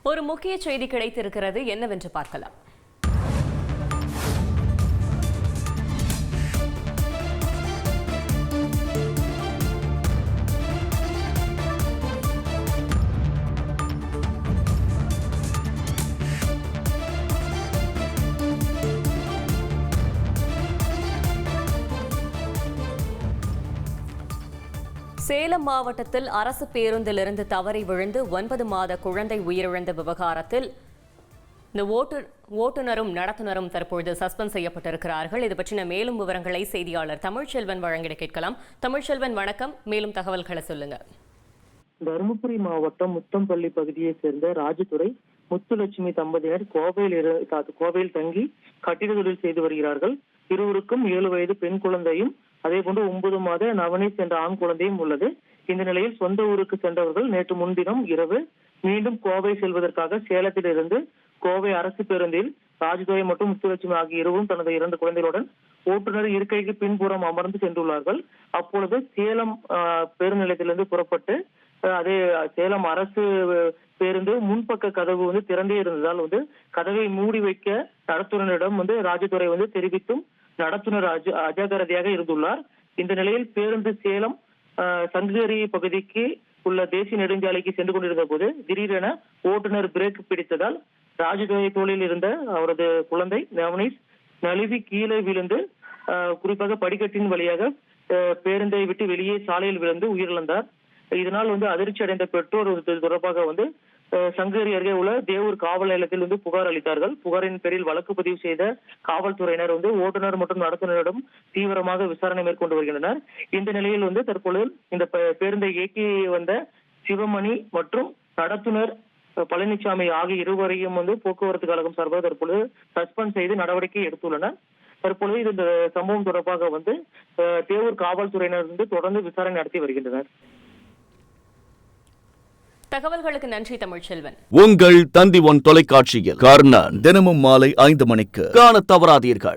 ஒரு முக்கிய செய்தி கிடைத்திருக்கிறது, என்னவென்று பார்க்கலாம். சேலம் மாவட்டத்தில் அரசு பேருந்திலிருந்து தவறி விழுந்து 9 மாத குழந்தை உயிரிழந்த விவகாரத்தில் இந்த ஓட்டுநரும் நடத்துனரும் தற்பொழுது சஸ்பெண்ட் செய்யப்பட்டிருக்கிறார்கள். இது பற்றின மேலும் விவரங்களை செய்தியாளர் தமிழ்ச்செல்வன் வழங்கிட கேட்கலாம். தமிழ்ச்செல்வன், வணக்கம். மேலும் தகவல்களை சொல்லுங்க. தருமபுரி மாவட்டம் முத்தம்பள்ளி பகுதியைச் சேர்ந்த ராஜதுரை முத்துலட்சுமி தம்பதியினர் கோவையில் தங்கி கட்டிட தொழில் செய்து வருகிறார்கள். இருவருக்கும் 7 வயது பெண் குழந்தையும் அதே போன்று 9 மாத நவனீத் என்ற ஆண் குழந்தையும் உள்ளது. இந்த நிலையில் சொந்த ஊருக்கு சென்றவர்கள் நேற்று முன்தினம் இரவு மீண்டும் கோவை செல்வதற்காக சேலத்தில் இருந்து கோவை அரசு பேருந்தில் ராஜதுரை மற்றும் முத்துலட்சுமி ஆகிய இருவரும் தனது 2 குழந்தைகளுடன் ஓட்டுநர் இருக்கைக்கு பின்புறம் அமர்ந்து சென்றுள்ளார்கள். அப்பொழுது சேலம் பேருந்து நிலையத்திலிருந்து புறப்பட்டு அதே சேலம் அரசு பேருந்து முன்பக்க கதவு திறந்தே இருந்ததால் கதவை மூடி வைக்க நடத்துனரிடம் ராஜதுரை தெரிவித்தும் நடத்துனர் அஜாக்கிரதையாக இருந்துள்ளார். இந்த நிலையில் பேருந்து சேலம் சங்ககிரி பகுதிக்கு உள்ள தேசிய நெடுஞ்சாலைக்கு சென்று கொண்டிருந்த போது திடீரென ஓட்டுநர் பிரேக் பிடித்ததால் ராஜதுரை தோளில் இருந்த அவரது குழந்தை நவனீத் நழுவி கீழே விழுந்து குறிப்பாக படிக்கட்டின் வழியாக பேருந்தை விட்டு வெளியே சாலையில் விழுந்து உயிரிழந்தார். இதனால் அதிர்ச்சி அடைந்த பெற்றோர் தொடர்பாக சங்ககிரி அருகே உள்ள தேவூர் காவல் நிலையத்தில் புகார் அளித்தார்கள். புகாரின் பேரில் வழக்கு பதிவு செய்த காவல்துறையினர் ஓட்டுநர் மற்றும் நடத்துனரிடம் தீவிரமாக விசாரணை மேற்கொண்டு வருகின்றனர். இந்த நிலையில் தற்பொழுது இந்த பேருந்தை இயக்கி வந்த சிவமணி மற்றும் நடத்துனர் பழனிசாமி ஆகிய இருவரையும் போக்குவரத்து கழகம் சார்பாக தற்பொழுது சஸ்பெண்ட் செய்து நடவடிக்கை எடுத்துள்ளனர். தற்பொழுது இந்த சம்பவம் தொடர்பாக தேவூர் காவல்துறையினர் தொடர்ந்து விசாரணை நடத்தி வருகின்றனர். தகவல்களுக்கு நன்றி தமிழ்ச்செல்வன். உங்கள் தந்தி ஒன் தொலைக்காட்சியில் கர்ணன் தினமும் மாலை 5 மணிக்கு காண தவறாதீர்கள்.